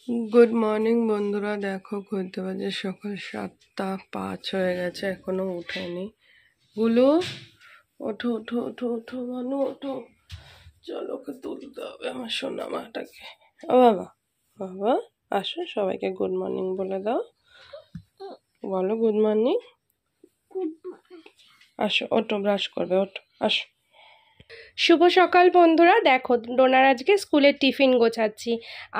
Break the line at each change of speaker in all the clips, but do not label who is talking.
Good morning बंधुरा देखो घुरते बजे सकाल 7:05 হয়ে গেছে এখনো উঠেনি। গুলু ওঠো ওঠো ওঠো ওঠো মানু ওঠো, চলো ওকে তুলতে হবে আমার সোনা মাটাকে। ও বাবা বাবা আসো, সবাইকে গুড মর্নিং বলে দাও, বলো গুড মর্নিং। আসো ওঠো, ব্রাশ করবে, ওঠো আসো।
শুভ সকাল বন্ধুরা। দেখো ডোনার আজকে স্কুলের টিফিন গোছাচ্ছি,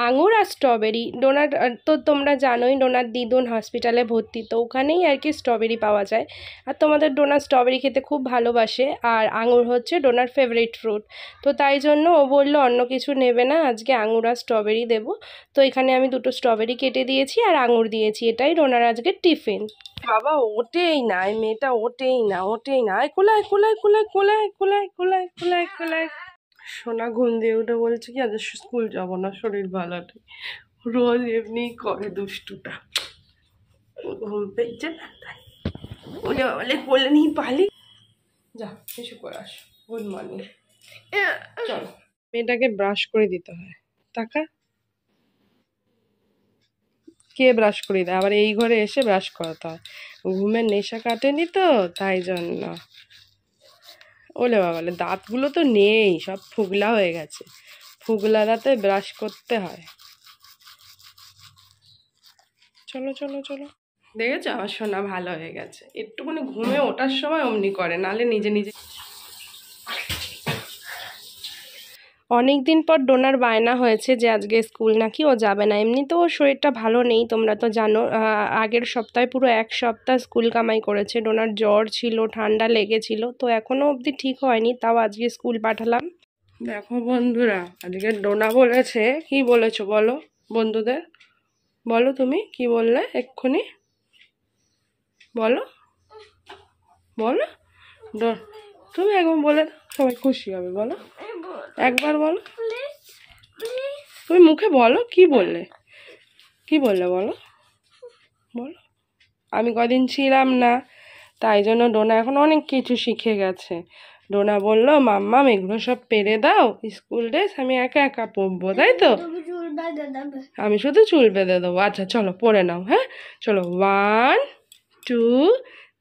আঙুর আর স্ট্রবেরি। ডোনার তো তোমরা জানোই ডোনার দিদুন হসপিটালে ভর্তি, তো ওখানেই আর কি স্ট্রবেরি পাওয়া যায়। আর তোমাদের ডোনার স্ট্রবেরি খেতে খুব ভালোবাসে, আর আঙুর হচ্ছে ডোনার ফেভারিট ফ্রুট। তো তাই জন্য ও বললো অন্য কিছু নেবে না, আজকে আঙুর আর স্ট্রবেরি দেবো। তো এখানে আমি দুটো স্ট্রবেরি কেটে দিয়েছি আর আঙুর দিয়েছি, এটাই ডোনার আজকে টিফিন।
বাবা ওঠেই না, এই মেয়েটা ওঠেই না ওঠেই না। কোলায় কোলায় কোলায় কোলায় কোলায় কোলায় কোলায় কোলায়। সোনা ঘুম দিয়ে উঠে বলছে কি আজ স্কুল যাবো না, শরীর ভালো নেই। রোজ এমনি করে দুষ্টুটা, ঘুম পেয়েছে না তাই ওলে বলে কোলে নিয়ে পালি। যা কিছু করে আস, গুড মর্নিং। চলো মেয়েটাকে ব্রাশ করে দিতে হয়। টাকা কে ব্রাশ করে দেয়? আবার এই ঘরে এসে ব্রাশ করাতে হয়, ঘুমের নেশা কাটেনি তো তাই জন্য। ওলে বাবালে দাঁতগুলো তো নেই, সব ফুগলা হয়ে গেছে, ফুগলা দাঁতে ব্রাশ করতে হয়। চলো চলো চলো। দেখেছো আমার সোনা ভালো হয়ে গেছে, একটুখানি ঘুমে ওঠার সময় অমনি করে, নালে নিজে নিজে।
অনেক দিন পর ডোনার বায়না হয়েছে যে আজকে স্কুল নাকি ও যাবে না। এমনিতেও ওর শরীরটা ভালো নেই, তোমরা তো জানো। আগের সপ্তাহে পুরো এক সপ্তাহ স্কুল কামাই করেছে। ডোনার জ্বর ছিল, ঠান্ডা লেগেছিল, তো এখনও অবধি ঠিক হয়নি, তাও আজকে স্কুল পাঠালাম।
দেখো বন্ধুরা, আজকে ডোনা বলেছে, কি বলেছো বলো বন্ধুদের, বলো তুমি কি বললে এক্ষুনি, বলো বলো। তুমি একবার বলে দাও, সবাই খুশি হবে, বলো একবার বলো। তুমি মুখে বলো কি বললে, কি বললে বলো বলো। আমি কদিন ছিলাম না, তাই জন্য ডোনা এখন অনেক কিছু শিখে গেছে। ডোনা বললো মাম্মাম এগুলো সব পেরে দাও, স্কুল ড্রেস আমি একা একা পরবো, তাই তো? আমি শুধু চুল বেঁধে দেবো। আচ্ছা চলো পরে নাও, হ্যাঁ চলো, 1 2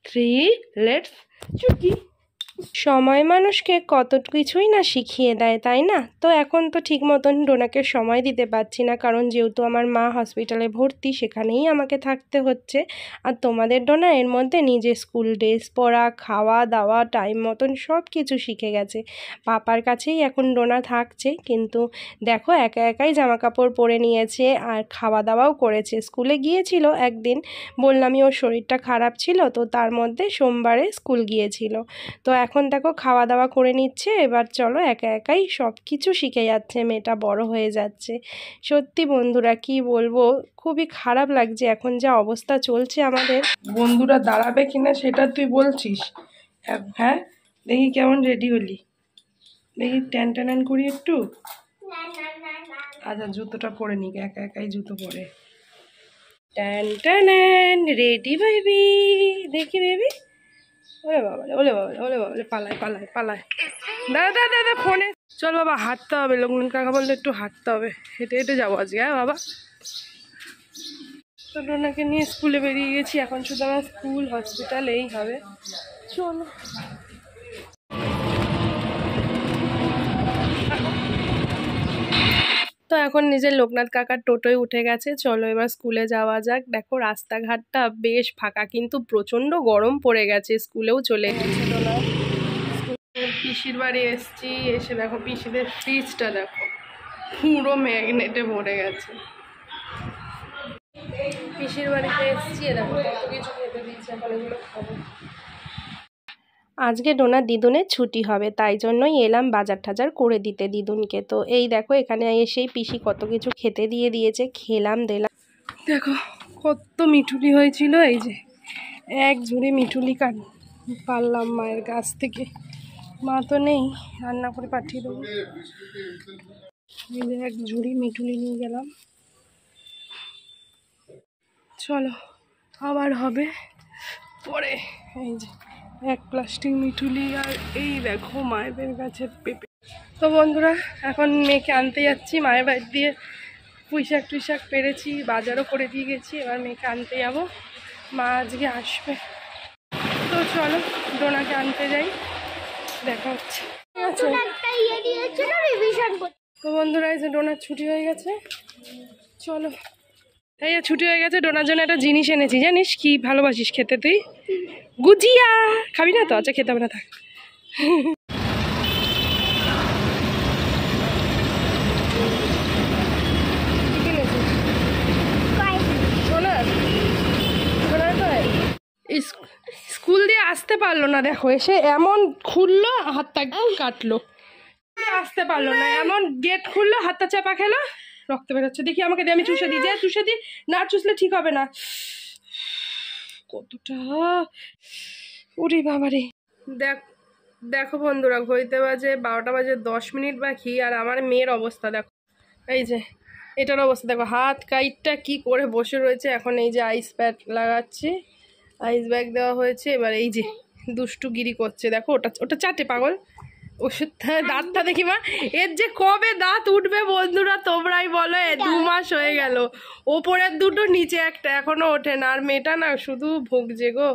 3 লেটস চুকি।
সময় মানুষকে কত কিছুই না শিখিয়ে দেয়, তাই না? তো এখন তো ঠিক মতন ডোনাকে সময় দিতে পারছি না, কারণ যেহেতু আমার মা হসপিটালে ভর্তি, সেখানেই আমাকে থাকতে হচ্ছে। আর তোমাদের ডোনা এর মধ্যে নিজে স্কুল ড্রেস পরা, খাওয়া দাওয়া টাইম মতন সব কিছু শিখে গেছে। পাপার কাছেই এখন ডোনা থাকছে, কিন্তু দেখো একা একাই জামা কাপড় পরে নিয়েছে আর খাওয়া দাওয়াও করেছে। স্কুলে গিয়েছিল একদিন, বললামই ওর শরীরটা খারাপ ছিল, তো তার মধ্যে সোমবারে স্কুল গিয়েছিল। তো এখন দেখো খাওয়া দাওয়া করে নিচ্ছে। এবার চলো একা একাই সব কিছু শিখে যাচ্ছে, মেয়েটা বড় হয়ে যাচ্ছে। সত্যি বন্ধুরা কি বলবো, খুবই খারাপ লাগছে এখন যা অবস্থা চলছে আমাদের।
বন্ধুরা দাঁড়াবে কিনা সেটা তুই বলছিস? হ্যাঁ দেখি কেমন রেডি হলি, দেখি ট্যান ট্যান করি একটু। আচ্ছা জুতোটা পরে নি, একা একাই জুতো পরে। ট্যান ট্যান রেডি বেবি, দেখি বেবি। ওলে বাবালে ওলে বাবালে ওলে বাবালে, পালায় পালায় পালায়। দাদা দাদা দাদা ফোনে। চল বাবা হাঁটতে হবে, লোকমান কাকা বললে একটু হাঁটতে হবে, হেঁটে হেঁটে যাবো আজকে। হ্যাঁ বাবা, তো ডোনাকে নিয়ে স্কুলে বেরিয়ে গেছি, এখন শুধু আমার স্কুল হসপিটাল এই হবে। চলো
তো এখন নিজের লোকনাথ কাকার টোটোয় উঠে গেছে, চলো এবার স্কুলে যাওয়া যাক। দেখো রাস্তাঘাটটা বেশ ফাঁকা, কিন্তু প্রচণ্ড গরম পড়ে গেছে। স্কুলেও চলে গেছে ডোনা।
পিসির বাড়ি এসছি, এসে দেখো পিসিদের ফ্রিজটা দেখো পুরো ম্যাগনেটে ভরে গেছে। পিসির বাড়িতে এসছি, দেখো কত কিছু খেতে দিচ্ছে, এখন এগুলো খাবো।
আজকে ডোনার দিদুনের ছুটি হবে, তাই জন্যই এলাম বাজার টাজার করে দিতে দিদুনকে। তো এই দেখো এখানে এসেই পিসি কত কিছু খেতে দিয়ে দিয়েছে, খেলাম দিলাম।
দেখো কত মিঠুলি হয়েছিল, এই যে এক ঝুড়ি মিঠুলি পারলাম মায়ের গাছ থেকে। মা তো নেই, রান্না করে পাঠিয়ে দেবো। এই যে এক ঝুড়ি মিঠুলি নিয়ে গেলাম। চলো আবার হবে পরে। এই যে এক প্লাস্টিক মিঠুলি, আর এই দেখো মায়ের গাছের পেঁপে। তো বন্ধুরা এখন মেয়েকে আনতে যাচ্ছি মায়ের বাড়ি দিয়ে, পুঁইশাক টুইশাক পেরেছি, বাজারও করে দিয়ে গেছি, এবার মেয়েকে আনতে যাবো, মা আজকে আসবে। তো চলো ডোনাকে আনতে যাই, দেখা হচ্ছে। ঠিক আছে তো বন্ধুরা, এই যে ডোনার ছুটি হয়ে গেছে, চলো। এই যে ছুটি হয়ে গেছে, ডোনার জন্য একটা জিনিস এনেছি, জানিস কি ভালোবাসিস খেতে তুই? গুজিয়া খাবি না তো? আচ্ছা খেতে হবে না, থাক। স্কুল দিয়ে আসতে পারলো না, দেখো এসে এমন খুললো, হাতটা কাটলো। আসতে পারলো না, এমন গেট খুললো, হাতটা চাপা খেলো, রক্ত বেরোচ্ছে। দেখি আমাকে দিয়ে, আমি চুষে দিই, যে চুষে দিই, না চুষলে ঠিক হবে না। কতটা উরি বাবারে। দেখো বন্ধুরা, ঘড়িতে বাজে 12টা বাজে 10 মিনিট বাকি, আর আমার মেয়ের অবস্থা দেখো। এই যে এটার অবস্থা দেখো, হাত কাইটটা কি করে বসে রয়েছে। এখন এই যে আইস প্যাক লাগাচ্ছি, আইস ব্যাগ দেওয়া হয়েছে, এবার এই যে দুষ্টুগিরি করছে দেখো। ওটা চাটে পাগল, ওষুধটা দাঁতটা দেখি মা, এর যে কবে দাঁত উঠবে বন্ধুরা তোমরাই বলো। 2 মাস হয়ে গেল, ওপরের দুটো নিচে একটা এখনো ওঠে না। আর মেয়েটা না শুধু ভুগছে গো,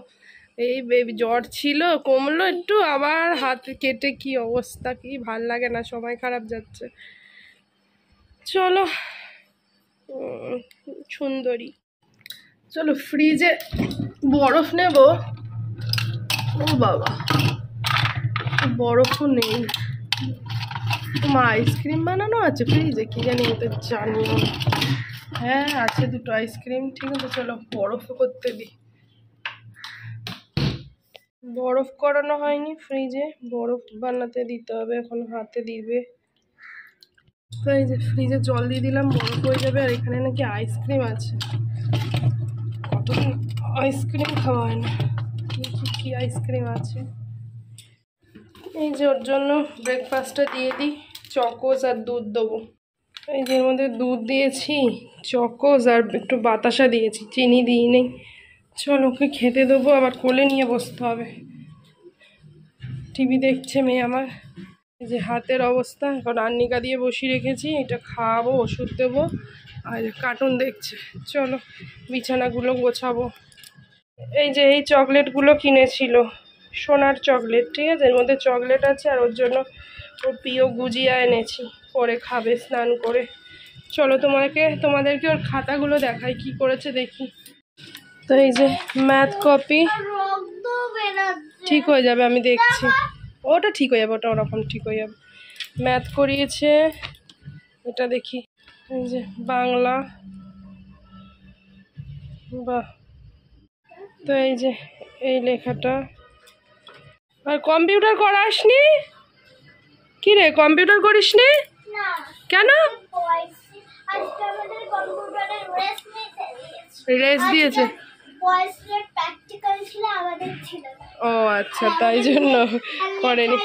এই জ্বর ছিল, কমলো একটু, আবার হাত কেটে কি অবস্থা, কি ভাল লাগে না, সময় খারাপ যাচ্ছে। চলো সুন্দরী, চলো ফ্রিজে বরফ নেব। ও বাবা, বরফও নেই। মা আইসক্রিম বানানো আছে ফ্রিজে, কি জানি, তো জানিও। হ্যাঁ আছে দুটো আইসক্রিম, ঠিক আছে চলো বরফ করতে দিই। বরফ করানো হয়নি ফ্রিজে, বরফ বানাতে দিতে হবে, এখন হাতে দিবে। তো এই যে ফ্রিজে জল দিয়ে দিলাম, বরফ হয়ে যাবে। আর এখানে নাকি আইসক্রিম আছে, কতদিন আইসক্রিম খাওয়া হয় না, কি আইসক্রিম আছে। এই যে ওর জন্য ব্রেকফাস্টটা দিয়ে দিই, চকোস আর দুধ দেবো। এই যে এর মধ্যে দুধ দিয়েছি, চকোস আর একটু বাতাসা দিয়েছি, চিনি দিই নেই। চলো ওকে খেতে দেবো, আবার কোলে নিয়ে বসতে হবে। টিভি দেখছে মেয়ে আমার। এই যে হাতের অবস্থা, এখন আর্নিকা দিয়ে বসিয়ে রেখেছি, এটা খাওয়াবো, ওষুধ দেবো, আর কার্টুন দেখছে। চলো বিছানাগুলো গোছাবো। এই যে এই চকলেটগুলো কিনেছিল, সোনার চকলেট, ঠিক আছে, এর মধ্যে চকলেট আছে, আর ওর জন্য ওর প্রিয় গুজিয়া এনেছি, পরে খাবে স্নান করে। চলো তোমাদেরকে ওর খাতাগুলো দেখাই, কি করেছে দেখি। তো এই যে ম্যাথ কপি, ঠিক হয়ে যাবে, আমি দেখছি, ওটা ঠিক হয়ে যাবে, ওটা ওরকম ঠিক হয়ে যাবে। ম্যাথ করিয়েছে, এটা দেখি। এই যে বাংলা, বাহ। তো এই যে এই লেখাটা। আর কম্পিউটার করাসনি? কি রে, কম্পিউটার করিসনি কেন? রেস্ট দিয়েছে। ও আচ্ছা, তাই জন্য করেনি।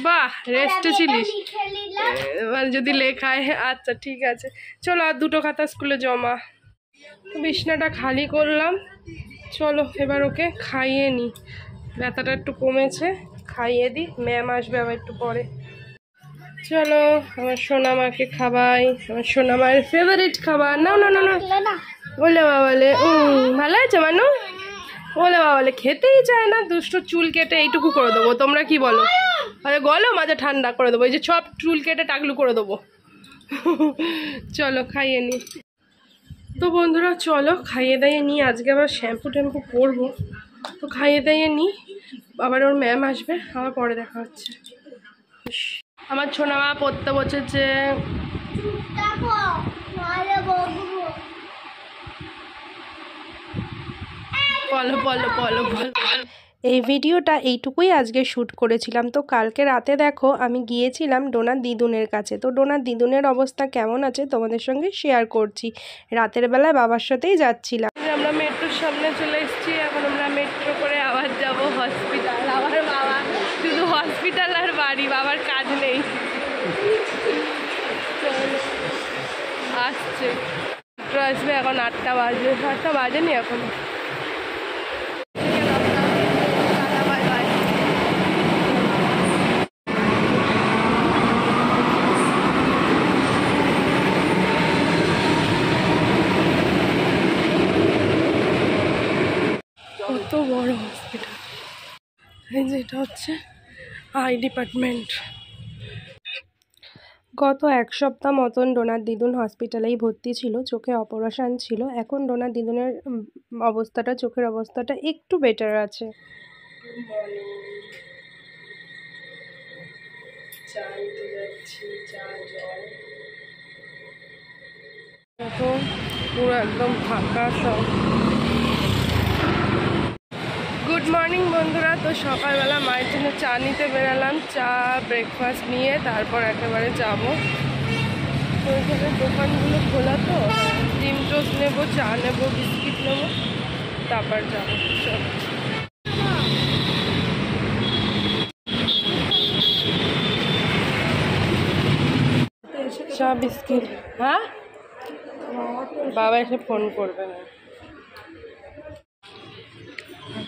বাহ, রেস্টে ছিলিস, এবার যদি লেখায়। আচ্ছা ঠিক আছে, চলো আর দুটো খাতা স্কুলে জমা। বিছনাটা খালি করলাম, চলো এবার ওকে খাইয়ে নিই, ব্যথাটা একটু কমেছে, খাইয়ে দিই, ম্যাম আসবে আবার একটু পরে। চলো আমার সোনামাকে খাবাই, আমার সোনামার ফেভারিট খাবার। না না না না, বলে বাবালে ভালো আছে মানু, বলে বাবালে খেতেই চায় না, দুষ্ট। চুল কেটে এইটুকু করে দেবো, তোমরা কি বলো? আরে গলো মাঝে ঠান্ডা করে দেবো, এই যে সব চুল কেটে টাকলু করে দেবো। চলো খাইয়ে নি। তো বন্ধুরা চলো খাইয়ে দাইয়ে নিই, আজকে আবার শ্যাম্পু ট্যাম্পু করবো, তো খাইয়ে দাইয়ে নিই, আবার ওর ম্যাম আসবে, আবার পরে দেখা হচ্ছে। আমার ছোনামা পড়তে বসেছে। বলো বলো বলো বলো।
এই ভিডিওটা এইটুকুই আজকে শ্যুট করেছিলাম। তো কালকে রাতে দেখো আমি গিয়েছিলাম ডোনার দিদুনের কাছে, তো ডোনার দিদুনের অবস্থা কেমন আছে তোমাদের সঙ্গে শেয়ার করছি। রাতের বেলায় বাবার সাথেই যাচ্ছিলাম।
আমরা মেট্রোর সামনে চলে এসেছি, এখন আমরা মেট্রো করে আবার যাব হসপিটাল। আবার বাবা শুধু হসপিটাল আর বাড়ি, বাবার কাজ নেই। আসছে মেট্রো, আসবে এখন 8টা বাজে, 8টা বাজেনি এখন। বড় হসপিটাল। এই যে এটা হচ্ছে আই ডিপার্টমেন্ট।
গত এক সপ্তাহ মতন ডোনার দিদুন হসপিটালেই ভর্তি ছিল, চোখে অপারেশন ছিল। এখন ডোনার দিদুনের অবস্থাটা, চোখের অবস্থাটা একটু বেটার আছে।
এখন পুরো একদম ফাঁকা সব। গুড মর্নিং বন্ধুরা, তো সকালবেলা মায়ের জন্য চা নিতে বেরালাম। চা ব্রেকফাস্ট নিয়ে তারপর একেবারে যাব। তো এখানে দোকানগুলো খোলা, তো ডিম টোস্ট নেবো, চা নেবো, বিস্কিট নেবো, তারপর যাবো। চলো চা বিস্কিট। হ্যাঁ, বাবা এসে ফোন করবে না।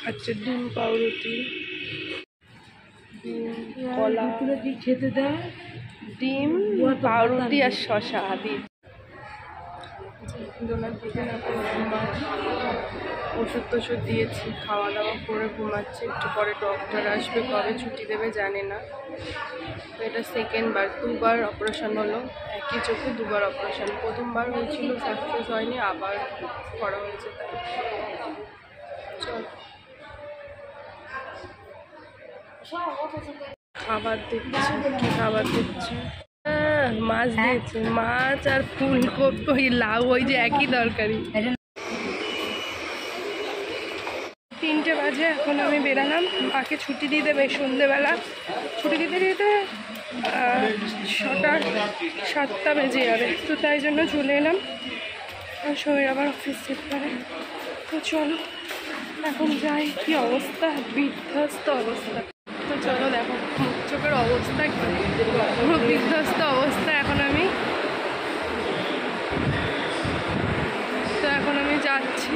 খাচ্ছে ডিম পাউরুটি, কলা খেতে দেয়, ডিম পাউরুটি আর শশা আদি। ওষুধ টষুধ দিয়েছি, খাওয়া দাওয়া করে ঘুমাচ্ছে। একটু পরে ডক্টর আসবে, কবে ছুটি দেবে জানি না। তো এটা সেকেন্ড বার, দুবার অপারেশন হলো, একই চোখে দুবার অপারেশন। প্রথমবার হয়েছিল, সাকসেস হয়নি, আবার করা হয়েছে। তাই চল খাবার দিচ্ছে। কি খাবার দিচ্ছে? মাছ দিয়েছে, মাছ আর ফুলকপি, ওই লাউ, ওই যে একই তরকারি। 3টে বাজে, এখন আমি বেরালাম। মাকে ছুটি দিয়ে দেবে সন্ধেবেলা। ছুটি দিতে দিতে 7টা বেজে যাবে, তো তাই জন্য চলে এলাম। আর শরীর আবার অফিস যেতে পারে। তো চলো এখন যাই। কি অবস্থা, বিধ্বস্ত অবস্থা। তো চলো দেখো চোখের অবস্থা কি, পুরো বিধ্বস্ত অবস্থা। এখন আমি যাচ্ছি,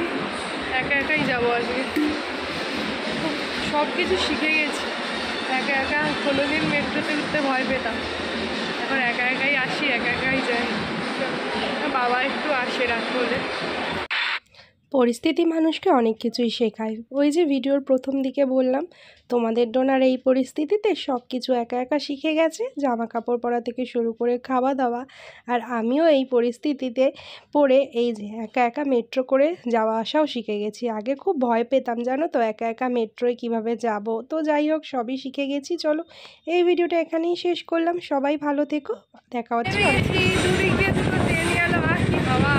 একা একাই যাবো আজকে। সব কিছু শিখে গেছি একা একা। কোনোদিন মেট্রোতে উঠতে ভয় পেতাম, এখন একা একাই আসি, একা একাই যাই। বাবা একটু আসে রাত হলে।
পরিস্থিতি মানুষকে অনেক কিছুই শেখায়। ওই যে ভিডিওর প্রথম দিকে বললাম, তোমাদের ডোনার এই পরিস্থিতিতে সব কিছু একা একা শিখে গেছে, জামা কাপড় পরা থেকে শুরু করে খাওয়া দাওয়া। আর আমিও এই পরিস্থিতিতে পড়ে এই যে একা একা মেট্রো করে যাওয়া আসাও শিখে গেছি। আগে খুব ভয় পেতাম জানো তো, একা একা মেট্রোয় কিভাবে যাব। তো যাই হোক, সবই শিখে গেছি। চলো এই ভিডিওটা এখানেই শেষ করলাম। সবাই ভালো থেকো, দেখা হচ্ছে।
দুদিক দিয়ে দুটো ট্রেন গেল, আর কি বাবা।